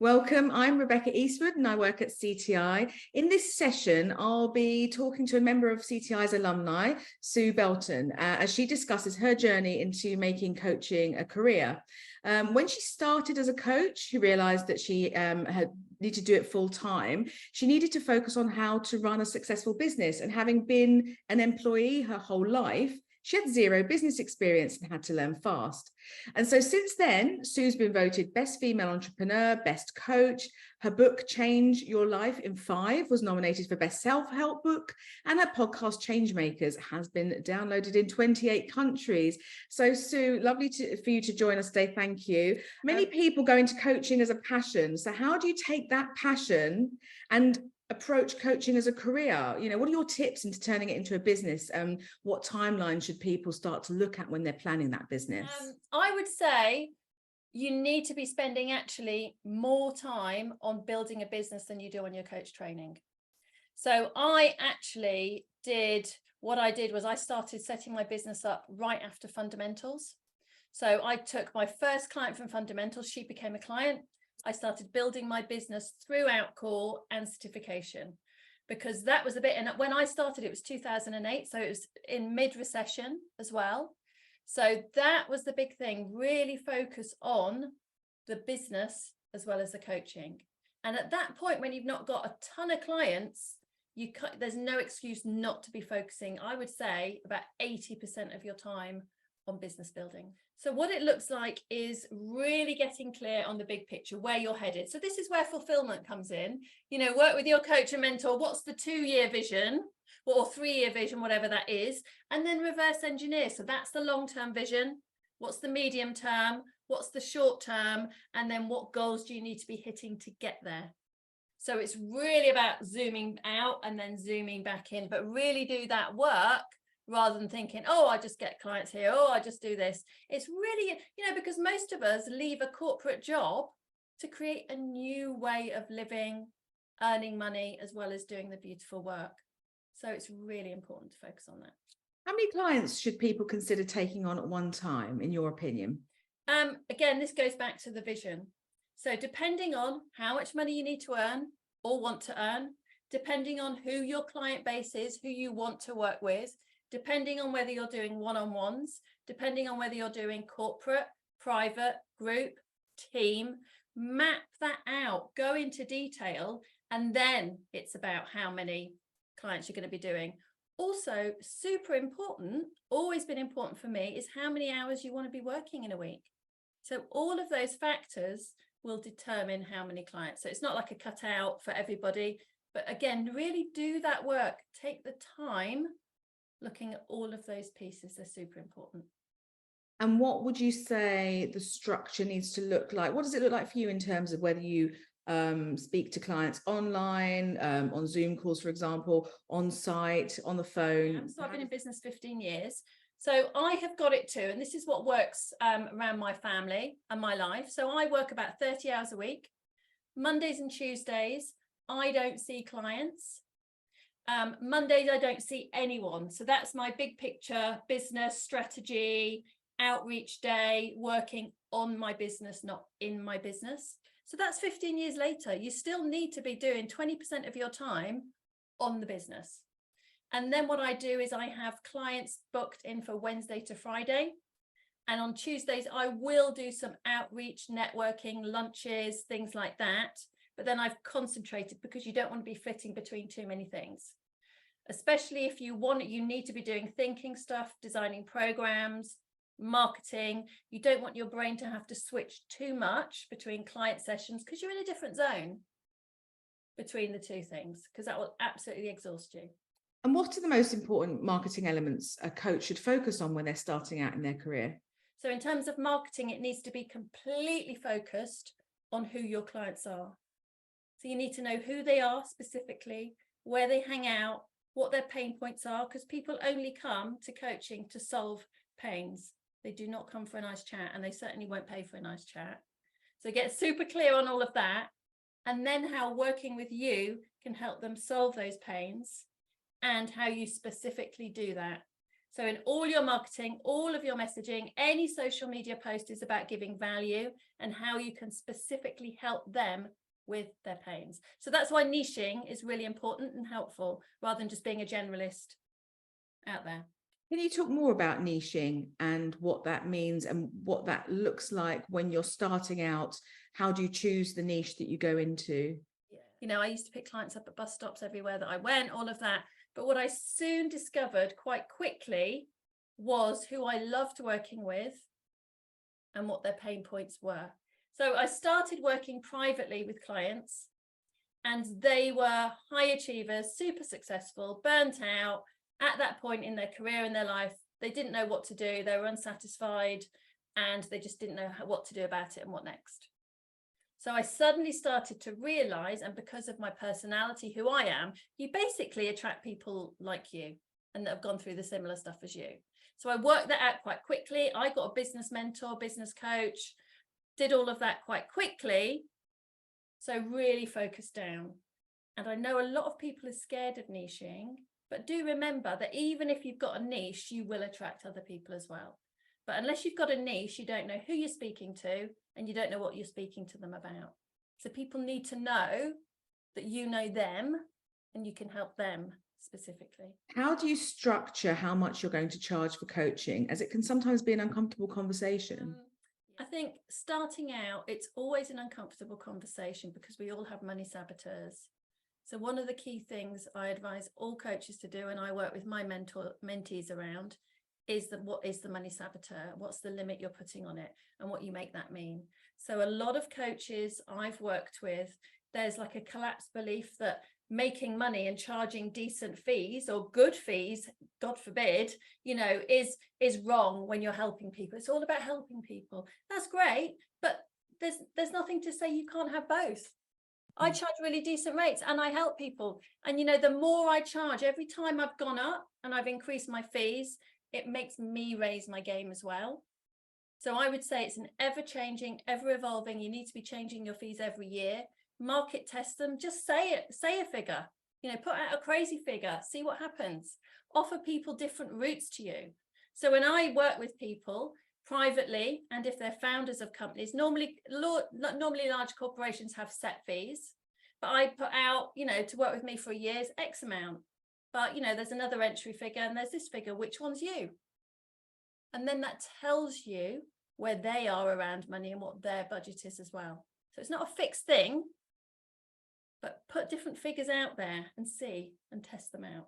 Welcome, I'm Rebecca Eastwood and I work at CTI. In this session, I'll be talking to a member of CTI's alumni, Sue Belton, as she discusses her journey into making coaching a career. When she started as a coach, she realized that she had needed to do it full time. She needed to focus on how to run a successful business, and having been an employee her whole life, she had zero business experience and had to learn fast. And so since then, Sue's been voted Best Female Entrepreneur, Best Coach. Her book, Change Your Life in 5, was nominated for Best Self-Help Book. And her podcast, Changemakers, has been downloaded in 28 countries. So Sue, lovely for you to join us today. Thank you. Many people go into coaching as a passion. So how do you take that passion and approach coaching as a career? You know, what are your tips into turning it into a business? What timeline should people start to look at when they're planning that business? I would say you need to be spending actually more time on building a business than you do on your coach training. So I actually what I did was I started setting my business up right after fundamentals. So I took my first client from fundamentals. She became a client. I started building my business through Outcall and certification, because that was a bit, and when I started, it was 2008. So it was in mid-recession as well. So that was the big thing, really focus on the business as well as the coaching. And at that point, when you've not got a ton of clients, there's no excuse not to be focusing, I would say, about 80% of your time on business building. So what it looks like is really getting clear on the big picture, where you're headed. So this is where fulfillment comes in. You know, work with your coach and mentor. What's the 2-year vision or 3-year vision, whatever that is, and then reverse engineer. So that's the long-term vision. What's the medium term? What's the short term? And then what goals do you need to be hitting to get there? So it's really about zooming out and then zooming back in, but really do that work rather than thinking, oh, I just get clients here, oh, I just do this. It's really, you know, because most of us leave a corporate job to create a new way of living, earning money, as well as doing the beautiful work. So it's really important to focus on that. How many clients should people consider taking on at one time, in your opinion? Again, this goes back to the vision. So depending on how much money you need to earn or want to earn, depending on who your client base is, who you want to work with, depending on whether you're doing one-on-ones, depending on whether you're doing corporate, private, group, team, map that out, go into detail, and then it's about how many clients you're going to be doing. Also, super important, always been important for me, is how many hours you want to be working in a week. So all of those factors will determine how many clients. So it's not like a cutout for everybody, but again, really do that work. Take the time looking at all of those pieces. They're super important. And what would you say the structure needs to look like? What does it look like for you in terms of whether you speak to clients online, on Zoom calls, for example, on site, on the phone? So I've been in business 15 years. So I have got it too. And this is what works around my family and my life. So I work about 30 hours a week. Mondays and Tuesdays, I don't see clients. Mondays, I don't see anyone. So that's my big picture, business strategy, outreach day, working on my business, not in my business. So that's 15 years later. You still need to be doing 20% of your time on the business. And then what I do is I have clients booked in for Wednesday to Friday. And on Tuesdays, I will do some outreach, networking, lunches, things like that. But then I've concentrated, because you don't want to be flitting between too many things, especially if you need to be doing thinking stuff, designing programs, marketing. You don't want your brain to have to switch too much between client sessions, because you're in a different zone between the two things, because that will absolutely exhaust you. And what are the most important marketing elements a coach should focus on when they're starting out in their career? So in terms of marketing, it needs to be completely focused on who your clients are. So you need to know who they are specifically, where they hang out, what their pain points are, because people only come to coaching to solve pains. They do not come for a nice chat, and they certainly won't pay for a nice chat. So get super clear on all of that, and then how working with you can help them solve those pains and how you specifically do that. So in all your marketing, all of your messaging, any social media post is about giving value and how you can specifically help them with their pains. So that's why niching is really important and helpful, rather than just being a generalist out there. Can you talk more about niching and what that means and what that looks like when you're starting out? How do you choose the niche that you go into? You know, I used to pick clients up at bus stops everywhere that I went, all of that. But what I soon discovered quite quickly was who I loved working with and what their pain points were. So I started working privately with clients, and they were high achievers, super successful, burnt out at that point in their career, in their life. They didn't know what to do. They were unsatisfied, and they just didn't know what to do about it and what next. So I suddenly started to realize, and because of my personality, who I am, you basically attract people like you and that have gone through the similar stuff as you. So I worked that out quite quickly. I got a business mentor, business coach, did all of that quite quickly. So really focused down. And I know a lot of people are scared of niching, but do remember that even if you've got a niche, you will attract other people as well. But unless you've got a niche, you don't know who you're speaking to, and you don't know what you're speaking to them about. So people need to know that you know them and you can help them specifically. How do you structure how much you're going to charge for coaching, as it can sometimes be an uncomfortable conversation? I think starting out, it's always an uncomfortable conversation because we all have money saboteurs. So one of the key things I advise all coaches to do, and I work with my mentees around, is that what is the money saboteur? What's the limit you're putting on it, and what you make that mean? So a lot of coaches I've worked with, there's like a collapsed belief that making money and charging decent fees or good fees, God forbid, you know, is wrong when you're helping people. It's all about helping people. That's great, but there's nothing to say you can't have both. I charge really decent rates and I help people. And, you know, the more I charge, every time I've gone up and I've increased my fees, it makes me raise my game as well. So I would say it's an ever-changing, ever-evolving. You need to be changing your fees every year. Market test them. Just say a figure. You know, put out a crazy figure. See what happens. Offer people different routes to you. So when I work with people privately, and if they're founders of companies, normally large corporations have set fees, but I put out, you know, to work with me for a year's X amount. But, you know, there's another entry figure and there's this figure, which one's you? And then that tells you where they are around money and what their budget is as well. So it's not a fixed thing, but put different figures out there and see and test them out.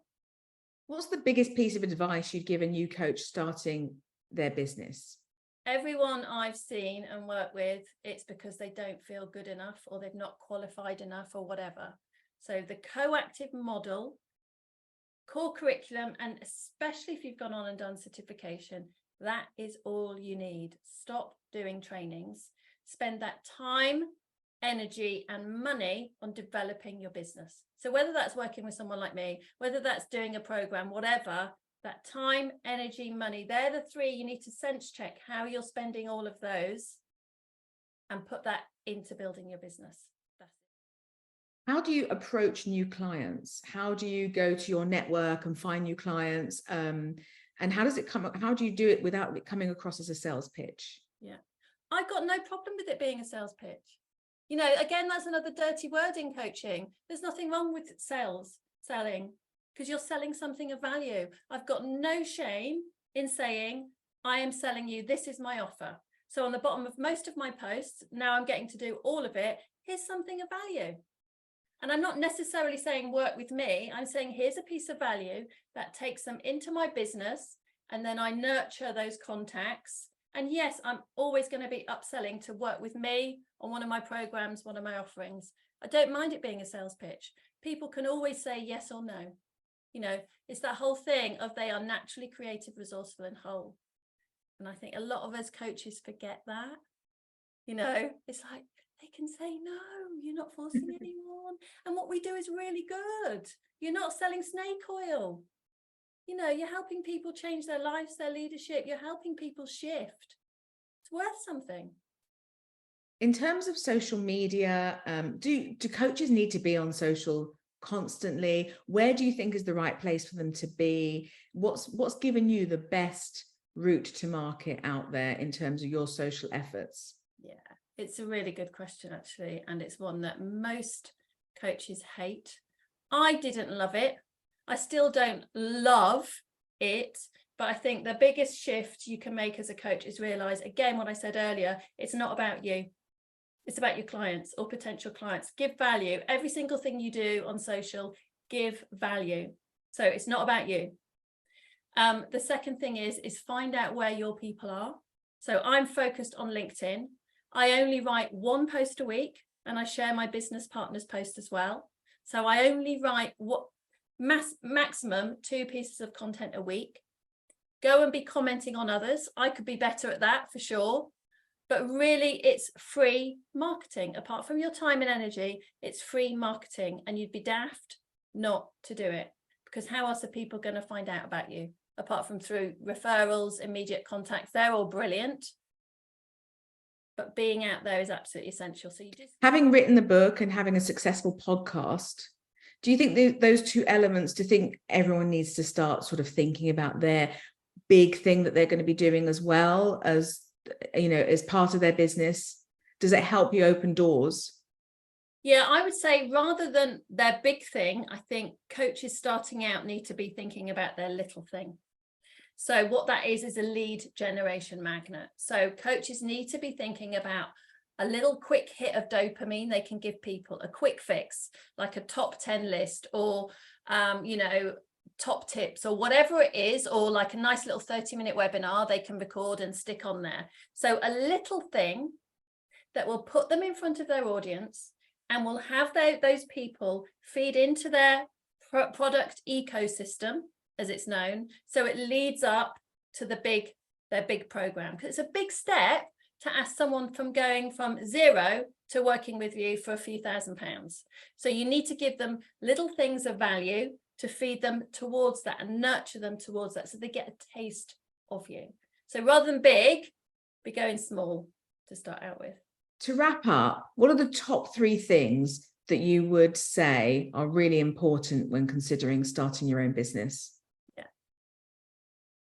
What's the biggest piece of advice you'd give a new coach starting their business? Everyone I've seen and worked with, it's because they don't feel good enough or they've not qualified enough or whatever. So the coactive model, core curriculum, and especially if you've gone on and done certification, that is all you need. Stop doing trainings. Spend that time, energy, and money on developing your business. So whether that's working with someone like me, whether that's doing a program, whatever, that time, energy, money, they're the three. You need to sense check how you're spending all of those and put that into building your business. How do you approach new clients? How do you go to your network and find new clients? And how does it come? How do you do it without it coming across as a sales pitch? Yeah, I've got no problem with it being a sales pitch. You know, again, that's another dirty word in coaching. There's nothing wrong with selling, because you're selling something of value. I've got no shame in saying, I am selling you, this is my offer. So on the bottom of most of my posts, now I'm getting to do all of it, here's something of value. And I'm not necessarily saying work with me. I'm saying here's a piece of value that takes them into my business, and then I nurture those contacts. And yes, I'm always going to be upselling to work with me on one of my programs, one of my offerings. I don't mind it being a sales pitch. People can always say yes or no. You know, it's that whole thing of they are naturally creative, resourceful, and whole. And I think a lot of us coaches forget that. You know, it's like, they can say, no, you're not forcing anyone. And what we do is really good. You're not selling snake oil. You know, you're helping people change their lives, their leadership. You're helping people shift. It's worth something. In terms of social media, do coaches need to be on social constantly? Where do you think is the right place for them to be? What's given you the best route to market out there in terms of your social efforts? Yeah, it's a really good question, actually, and it's one that most coaches hate. I didn't love it. I still don't love it, but I think the biggest shift you can make as a coach is realize, again, what I said earlier, it's not about you. It's about your clients or potential clients. Give value. Every single thing you do on social, give value. So it's not about you. The second thing is find out where your people are. So I'm focused on LinkedIn. I only write one post a week, and I share my business partners post as well. So I only write maximum 2 pieces of content a week. Go and be commenting on others. I could be better at that for sure. But really, it's free marketing. Apart from your time and energy, it's free marketing, and you'd be daft not to do it, because how else are people going to find out about you apart from through referrals, immediate contacts? They're all brilliant, but being out there is absolutely essential. So you just, having written the book and having a successful podcast, do you think those 2 elements, do you think everyone needs to start sort of thinking about their big thing that they're going to be doing as well as, you know, as part of their business? Does it help you open doors? yeah, I would say rather than their big thing, I think coaches starting out need to be thinking about their little thing. So what that is a lead generation magnet. So coaches need to be thinking about a little quick hit of dopamine they can give people, a quick fix, like a top 10 list, or, you know, top tips, or whatever it is, or like a nice little 30-minute webinar they can record and stick on there. So a little thing that will put them in front of their audience and will have those people feed into their product ecosystem, as it's known. So it leads up to their big program, because it's a big step to ask someone from going from 0 to working with you for a few £1,000s. So you need to give them little things of value to feed them towards that and nurture them towards that, so they get a taste of you. So rather than big, be going small to start out with. To wrap up, what are the top 3 things that you would say are really important when considering starting your own business? Yeah.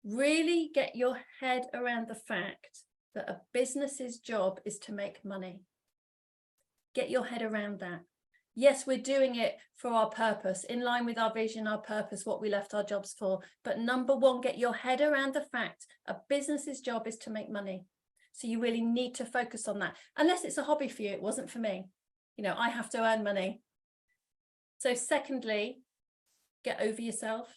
Really get your head around the fact that a business's job is to make money. Get your head around that. Yes, we're doing it for our purpose, in line with our vision, our purpose, what we left our jobs for. But number 1, get your head around the fact a business's job is to make money. So you really need to focus on that. Unless it's a hobby for you, it wasn't for me. You know, I have to earn money. So secondly, get over yourself,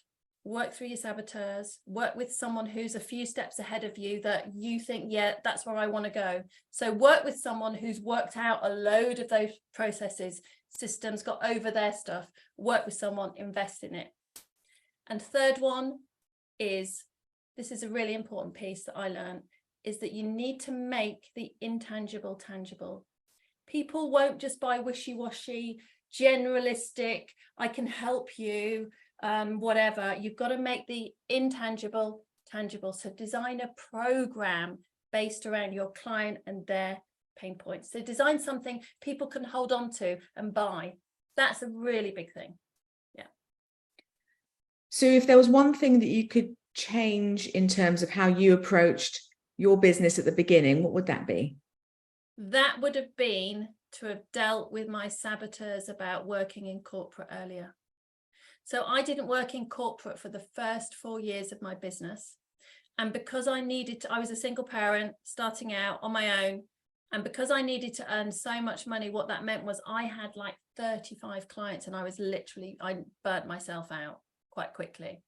work through your saboteurs, work with someone who's a few steps ahead of you that you think, yeah, that's where I want to go. So work with someone who's worked out a load of those processes, systems, got over their stuff. Work with someone, invest in it. And third one is, this is a really important piece that I learned, is that you need to make the intangible tangible. People won't just buy wishy-washy, generalistic, I can help you, whatever. You've got to make the intangible tangible. So design a program based around your client and their pain points. So design something people can hold on to and buy. That's a really big thing. Yeah. So if there was one thing that you could change in terms of how you approached your business at the beginning, what would that be? That would have been to have dealt with my saboteurs about working in corporate earlier. So I didn't work in corporate for the first 4 years of my business. And because I was a single parent starting out on my own. And because I needed to earn so much money, what that meant was I had like 35 clients, and I burnt myself out quite quickly.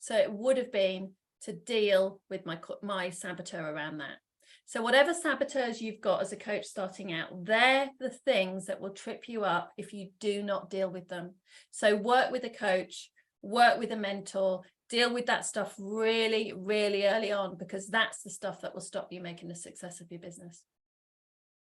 So it would have been to deal with my saboteur around that. So whatever saboteurs you've got as a coach starting out, they're the things that will trip you up if you do not deal with them. So work with a coach, work with a mentor, deal with that stuff really, really early on, because that's the stuff that will stop you making a success of your business.